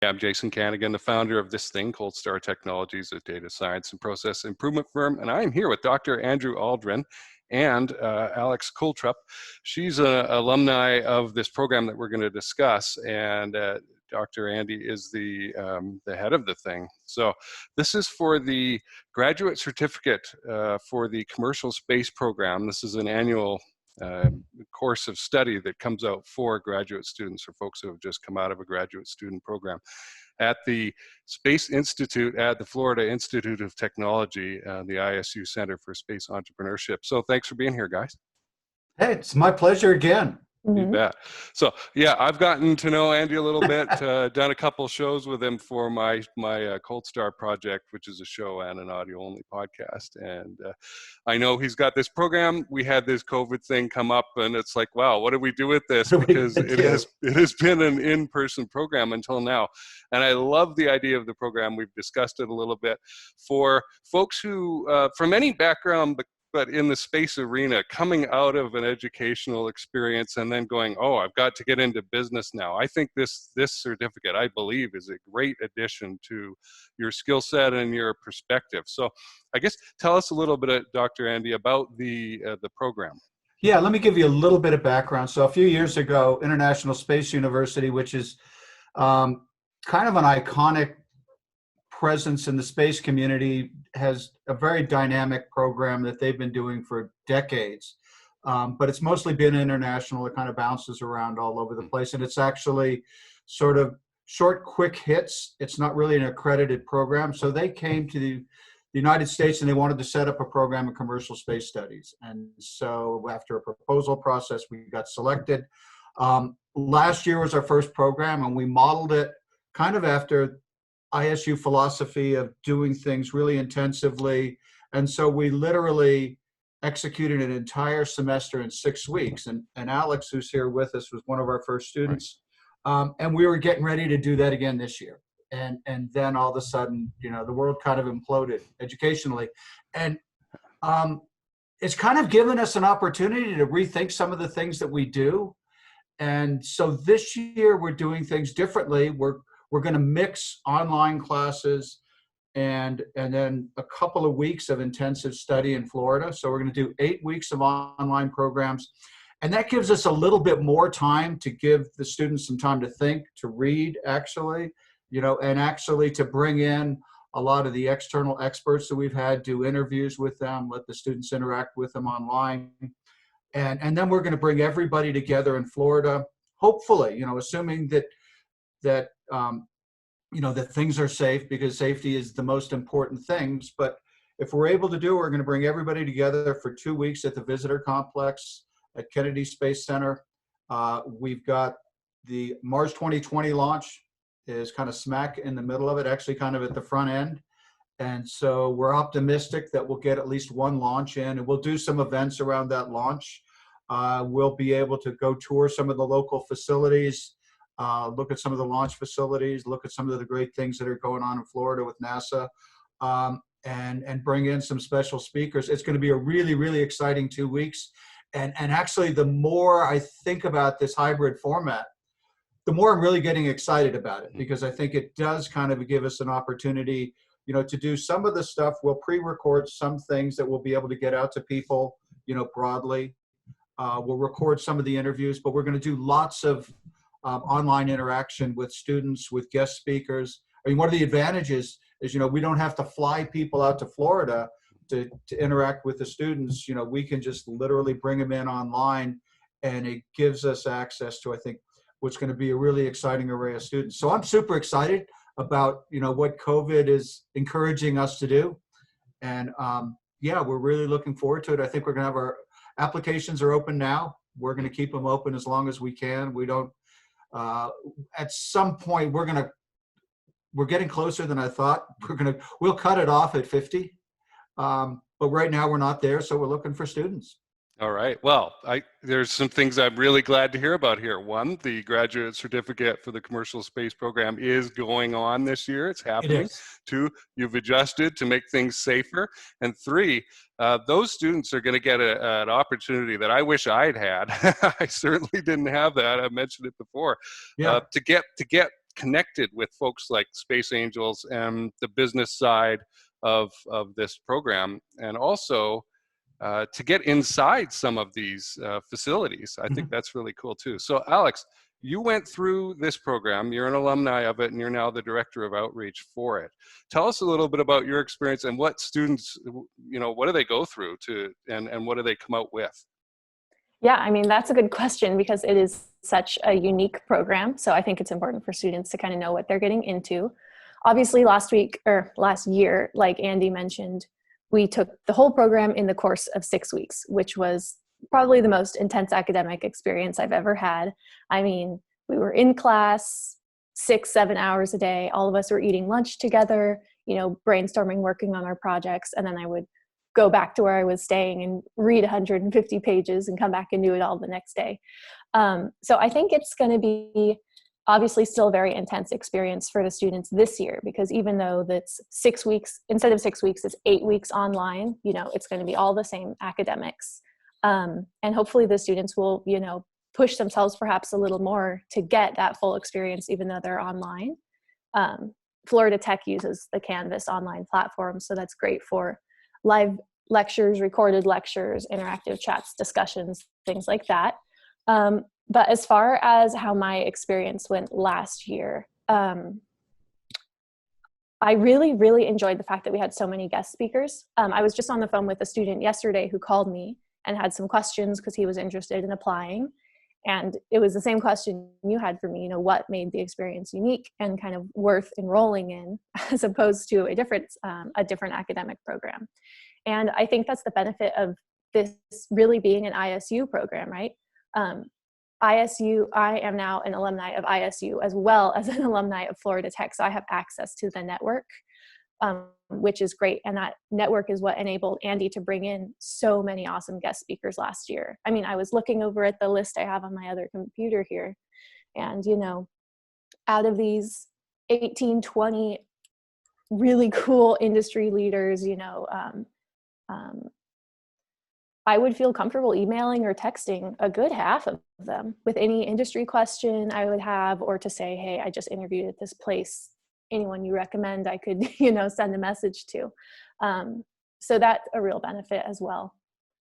I'm Jason Kanigan, the founder of this thing, Coultrup Technologies, a data science and process improvement firm. And I'm here with Dr. Andrew Aldrin and Alex Coultrup. She's an alumni of this program that we're going to discuss. And Dr. Andy is the head of the thing. So this is for the graduate certificate for the commercial space program. This is an annual course of study that comes out for graduate students or folks who have just come out of a graduate student program at the Space Institute at the Florida Institute of Technology, the ISU Center for Space Entrepreneurship. So thanks for being here, guys. Hey, it's my pleasure again. You bet. So yeah, I've gotten to know Andy a little bit, done a couple shows with him for my Coultrup project, which is a show and an audio only podcast. And I know he's got this program. We had this COVID thing come up and it's like, wow, what do we do with this? Because it has been an in-person program until now. And I love the idea of the program. We've discussed it a little bit for folks who, from any background, but in the space arena, coming out of an educational experience and then going, oh, I've got to get into business now. I think this certificate, I believe, is a great addition to your skill set and your perspective. So I guess tell us a little bit, Dr. Andy, about the program. Yeah, let me give you a little bit of background. So a few years ago, International Space University, which is kind of an iconic presence in the space community, has a very dynamic program that they've been doing for decades. But it's mostly been international. It kind of bounces around all over the place. And it's actually sort of short, quick hits. It's not really an accredited program. So they came to the United States and they wanted to set up a program in commercial space studies. And so after a proposal process, we got selected. Last year was our first program, and we modeled it kind of after ISU philosophy of doing things really intensively. And so we literally executed an entire semester in 6 weeks. And Alex, who's here with us, was one of our first students. And we were getting ready to do that again this year. And then all of a sudden, you know, the world kind of imploded educationally. And it's kind of given us an opportunity to rethink some of the things that we do. And so this year we're doing things differently. We're going to mix online classes and then a couple of weeks of intensive study in Florida. So we're going to do 8 weeks of online programs. And that gives us a little bit more time to give the students some time to think, to read, actually, you know, and actually to bring in a lot of the external experts that we've had, do interviews with them, let the students interact with them online. And then we're going to bring everybody together in Florida, hopefully, you know, assuming that you know, that things are safe, because safety is the most important things. But if we're able to do it, we're going to bring everybody together for 2 weeks at the visitor complex at Kennedy Space Center. We've got the Mars 2020 launch is kind of smack in the middle of it, actually kind of at the front end. And so we're optimistic that we'll get at least one launch in, and we'll do some events around that launch. We'll be able to go tour some of the local facilities, look at some of the launch facilities, look at some of the great things that are going on in Florida with NASA, and bring in some special speakers. It's going to be a really, really exciting 2 weeks. And actually, the more I think about this hybrid format, the more I'm really getting excited about it, because I think it does kind of give us an opportunity, you know, to do some of the stuff. We'll pre-record some things that we'll be able to get out to people, you know, broadly. We'll record some of the interviews, but we're going to do lots of online interaction with students, with guest speakers. I mean, one of the advantages is, you know, we don't have to fly people out to Florida to interact with the students. You know, we can just literally bring them in online, and it gives us access to, I think, what's going to be a really exciting array of students. So I'm super excited about, you know, what COVID is encouraging us to do. And yeah, we're really looking forward to it. I think we're going to have our applications are open now. We're going to keep them open as long as we can. We don't, at some point we're getting closer than I thought. We'll cut it off at 50. But right now we're not there. So we're looking for students. All right. Well, there's some things I'm really glad to hear about here. One, the graduate certificate for the commercial space program is going on this year. It's happening. It is. 2, you've adjusted to make things safer. And 3, those students are going to get an opportunity that I wish I'd had. I certainly didn't have that. I mentioned it before. Yeah. To get connected with folks like Space Angels and the business side of this program, and also to get inside some of these facilities. I think that's really cool too. So Alex, you went through this program, you're an alumni of it, and you're now the director of outreach for it. Tell us a little bit about your experience and what students, what do they go through and what do they come out with? Yeah, I mean, that's a good question because it is such a unique program. So I think it's important for students to kind of know what they're getting into. Obviously last year, like Andy mentioned, we took the whole program in the course of 6 weeks, which was probably the most intense academic experience I've ever had. I mean, we were in class 6-7 hours a day. All of us were eating lunch together, brainstorming, working on our projects. And then I would go back to where I was staying and read 150 pages and come back and do it all the next day. So I think it's going to be obviously still a very intense experience for the students this year, because even though that's 6 weeks, instead of 6 weeks, it's 8 weeks online, it's going to be all the same academics. And hopefully the students will, push themselves perhaps a little more to get that full experience, even though they're online. Florida Tech uses the Canvas online platform, so that's great for live lectures, recorded lectures, interactive chats, discussions, things like that. But as far as how my experience went last year, I really, really enjoyed the fact that we had so many guest speakers. I was just on the phone with a student yesterday who called me and had some questions because he was interested in applying. And it was the same question you had for me, what made the experience unique and kind of worth enrolling in, as opposed to a different academic program. And I think that's the benefit of this really being an ISU program, right? ISU, I am now an alumni of ISU as well as an alumni of Florida Tech. So I have access to the network, which is great. And that network is what enabled Andy to bring in so many awesome guest speakers last year. I mean, I was looking over at the list I have on my other computer here, and, out of these 18, 20 really cool industry leaders, I would feel comfortable emailing or texting a good half of them with any industry question I would have, or to say, hey, I just interviewed at this place. Anyone you recommend I could, send a message to. So that's a real benefit as well.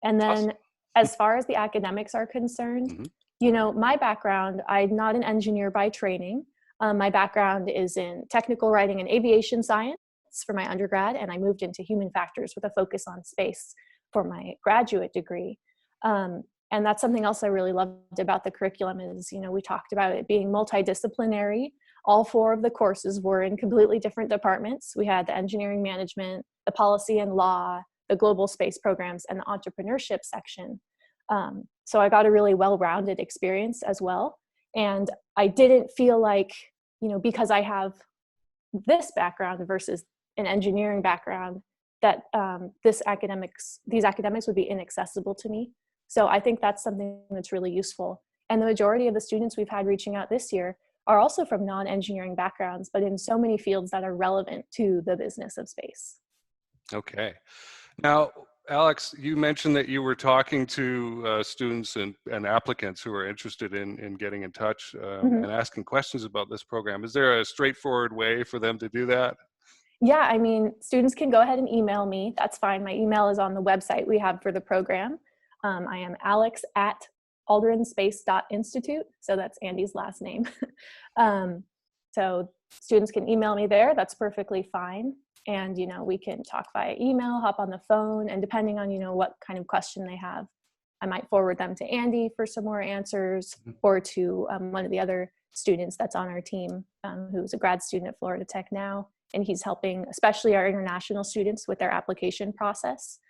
And then Awesome. As far as the academics are concerned, my background, I'm not an engineer by training. My background is in technical writing and aviation science for my undergrad, and I moved into human factors with a focus on space for my graduate degree. And that's something else I really loved about the curriculum is, we talked about it being multidisciplinary. All 4 of the courses were in completely different departments. We had the engineering management, the policy and law, the global space programs, and the entrepreneurship section. So I got a really well-rounded experience as well. And I didn't feel like, because I have this background versus an engineering background, that these academics would be inaccessible to me. So I think that's something that's really useful. And the majority of the students we've had reaching out this year are also from non-engineering backgrounds, but in so many fields that are relevant to the business of space. Okay. Now, Alex, you mentioned that you were talking to students and applicants who are interested in getting in touch and asking questions about this program. Is there a straightforward way for them to do that? Yeah, I mean, students can go ahead and email me. That's fine. My email is on the website we have for the program. I am alex@aldrinspace.institute. So that's Andy's last name. So students can email me there. That's perfectly fine. And, we can talk via email, hop on the phone, and depending on, what kind of question they have, I might forward them to Andy for some more answers, or to one of the other students that's on our team, who's a grad student at Florida Tech now. And he's helping, especially our international students, with their application process,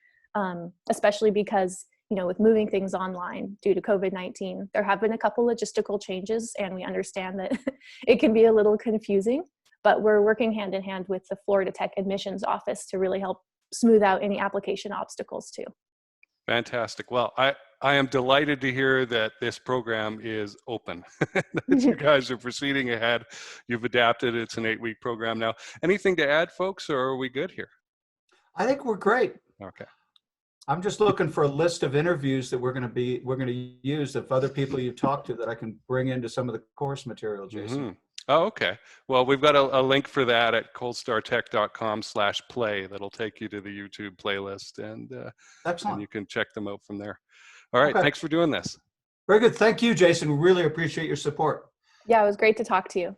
especially because, with moving things online due to COVID-19, there have been a couple logistical changes, and we understand that it can be a little confusing, but we're working hand in hand with the Florida Tech admissions office to really help smooth out any application obstacles too. Fantastic. Well, I am delighted to hear that this program is open, that you guys are proceeding ahead. You've adapted. It's an 8-week program now. Anything to add, folks, or are we good here? I think we're great. Okay. I'm just looking for a list of interviews that we're going to use of other people you've talked to that I can bring into some of the course material, Jason. Oh, okay. Well, we've got a link for that at couldstartech.com/play. That'll take you to the YouTube playlist, and Excellent. you can check them out from there. All right. Okay. Thanks for doing this. Very good. Thank you, Jason. We really appreciate your support. Yeah, it was great to talk to you.